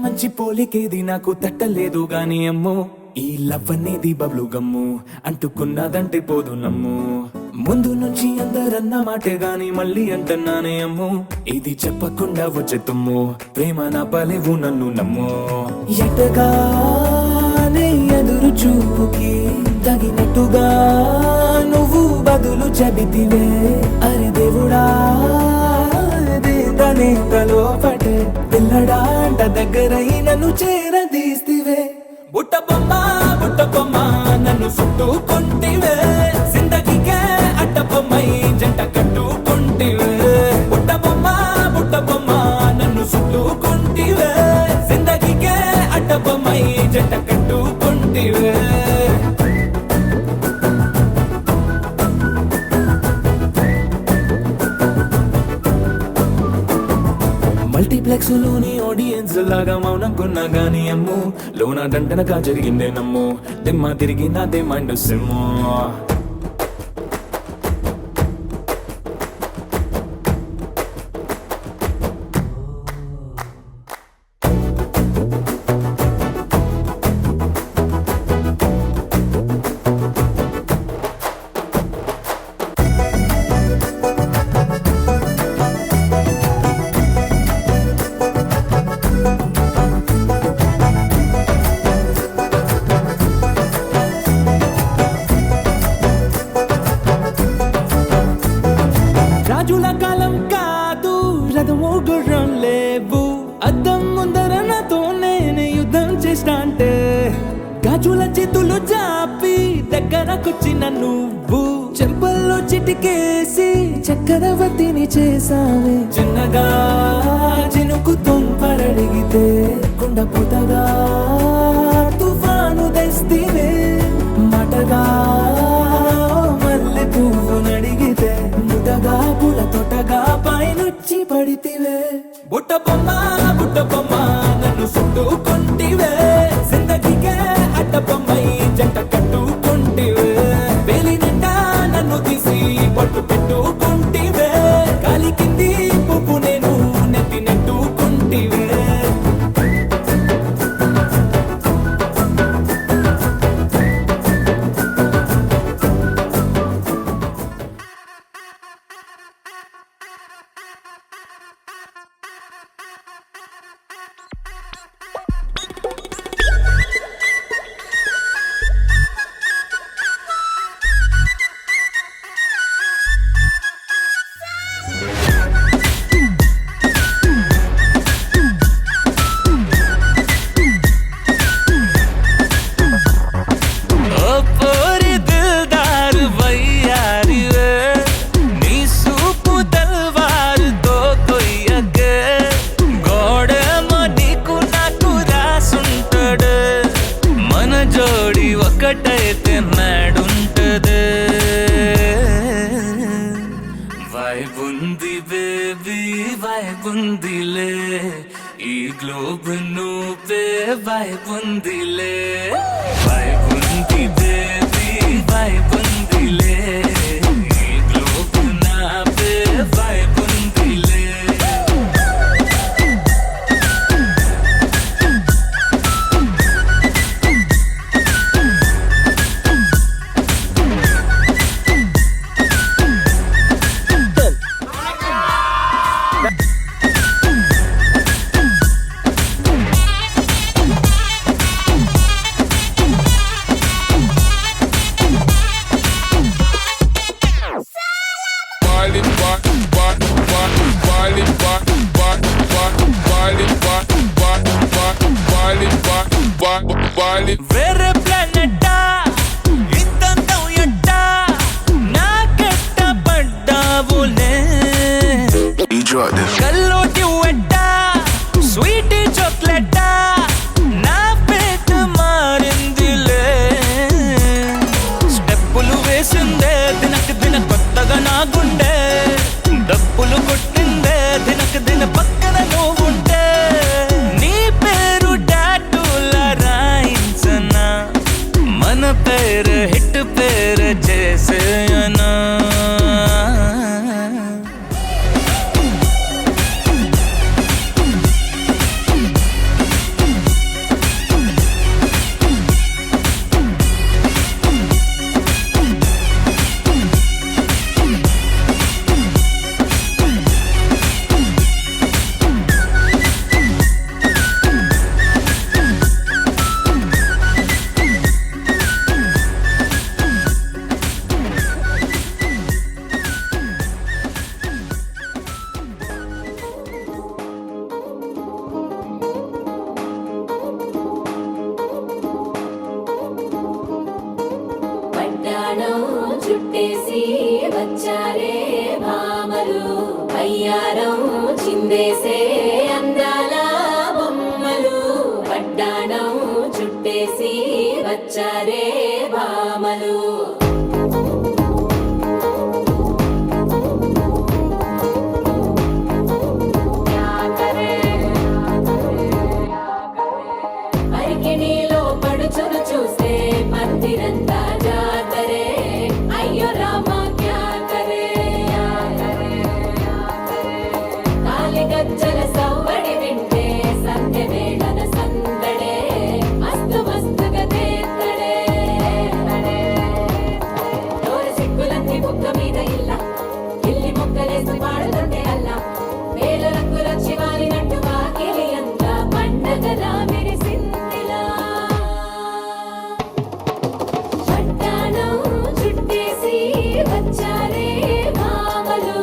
మంచి పోలికేది నాకు తట్టలేదు గాని అమ్మో ఈ లవ్ అనేది బబ్లు గమ్ము అంటుకున్నదంటే పోదు నమ్ము ముందు నుంచి అందరన్న మాటే గాని మళ్ళీ అంటున్నానే అమ్ము ఇది చెప్పకుండా వచ్చే తుమ్ము ప్రేమ నా పలేవు నన్ను నమ్ము ఎటగానే ఎదురు చూపుకి తగినట్టుగా నువ్వు బదులు చెబితివే అరే దేవుడా తలో పటే పిల్లడాంట దగ్గరై నన్ను చేరదీస్తివే బుట్ట బొమ్మ నన్ను చుట్టుకుంటివే జిందగీకే అడ్డ బొమ్మై జంట కట్టుకుంటివే బుట్ట బొమ్మ నన్ను చుట్టుకుంటివే జిందగీకే అడ్డ బొమ్మై జంట కట్టుకుంటివే మల్టీప్లెక్స్ లోని ఆడియన్స్ లాగా మౌనం కొన్నా గానీ అమ్ము లోన దండనగా జరిగిందే నమ్ము దిమ్మ తిరిగి నాదే మైండ్ సిమ్ము రాజుల కాలం కాదు రథము గుర్రం లేవు అద్దం ముందర నాతో నేను యుద్ధం చేస్తా అంటే గాజుల చేతులు చాపి దగ్గరకొచ్చిన నువ్వు చెంపల్లో చిటికేసి చక్రవర్తిని చేసావే చిన్నగా చినుకు తుంపరడిగితే కుండపోతగా తుఫాను తెస్తివే మాటగా మల్లె పువ్వు నడిగితే ముదగా పుల తోటగా పైనుచ్చి పడితివే బుట్ట బొమ్మ నన్ను చుట్టుకుంటివే జిందగీకే అడ్డ బొమ్మై జంట కట్టుకుంటివే వేలి నిండా నన్ను తీసి పట్టు పెట్టుకుంటివే కాలి కింది పువ్వు నేను నెత్తి నెట్టుకుంటివే ఒకటైతే నాడుంటదే వైబుంది బేబీ వైబుందిలే ఈ గ్లోబ్ నువ్వే వైబుందిలే వైబుంది బేబీ వైబుందిలే ఈ గ్లోబ్ నావే వైబుందిలే వేరే ప్లానెట్టా ఇంతంతం ఎట్టా నాకెట్ట పడ్డావులే కల్లోటి వెట్టా స్వీటీ చాక్లెట్టా నా పేట మారిందిలే స్టెప్పులు వేసిందే దినకు దిన కొత్తగా నా గుండె డప్పులు కొట్టిందే దినకు దిన పక్కన నువ్వుంటే నీ పేరు టాటూలా రాయించనా మన పేరు హిట్ పేరు చేసేయనా చుట్టేసి వచ్చారే భామలు అయ్యారం చిందేసే అందాల బొమ్మలు పడ్డాణం చుట్టేసి వచ్చారే భామలు అరికెణీలో పడుచును చూస్తే మందిరంతా జాతరే అయ్యో రామా క్యా కరే కాలి గజ్జల సవ్వడి వింటే సంధ్య వేళన సందడే మస్తు మస్తుగా తేత్తడే డోరు సిక్కులన్నీ బుక్క మీద ఇల్లి మొక్కలేసి పాడుతుంటే అల్లా వేల రంగుల చివాలినట్టు వాకిలి అంతా పండగలా మెరిసిందిలా పట్టాణం చుట్టేసి వచ్చారే భామలు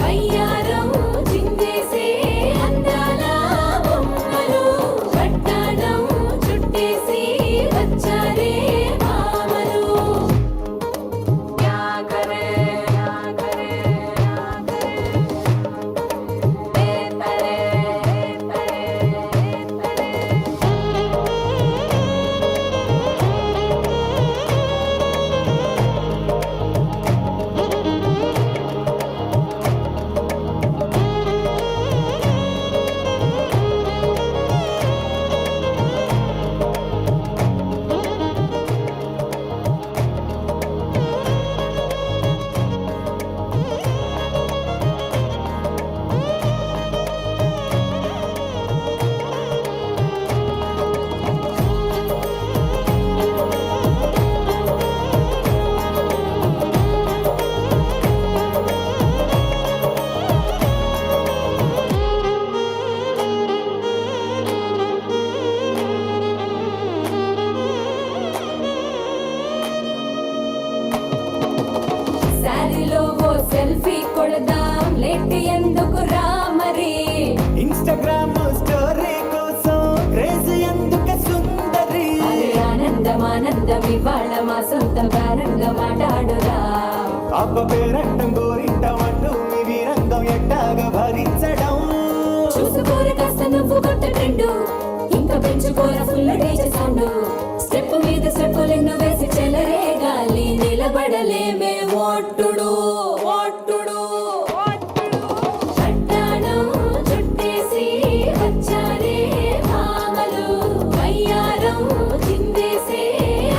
అయ్యారం చిందేసే అందాల బొమ్మలు పట్టాణం చుట్టేసి వచ్చారే భామలు క్యా కరే శారీలో ఓ సెల్ఫీ కొడదాం లేట్ ఎందుకు రా మరి ఇన్స్టాగ్రామ్ స్టోరీ కోసం క్రేజీ ఎందుకు సుందరి అరే ఆనందం ఆనందం ఇవాళ మా సొంత భారంగా మాట్లాడురా అబ్బ పేరంటం గోరింటమంటూ మీ వీరంగం ఎట్టాగా భరించడం చూసుకోర కాస్త నువ్వు కొత్త ట్రెండ్ ఇంకా పెంచుకోర ఫుల్ డీజే సౌండ్ స్టెప్ మీద స్టెప్పులెన్నో వేసి చెలరే గాలి నిలబడలేమే ఓట్టుడు పట్టాణం చుట్టేసి వచ్చారే భామలు అయ్యారం చిందేసే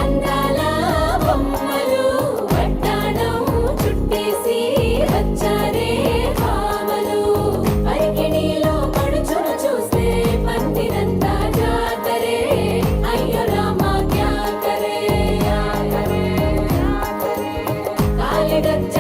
అందాల బొమ్మలు పట్టాణం చుట్టేసి వచ్చారే భామలు అరికెణీలో పడుచును చూస్తే మందిరంతా జాతరే అయ్యో రామా క్యా కరే కాలి గజ్జ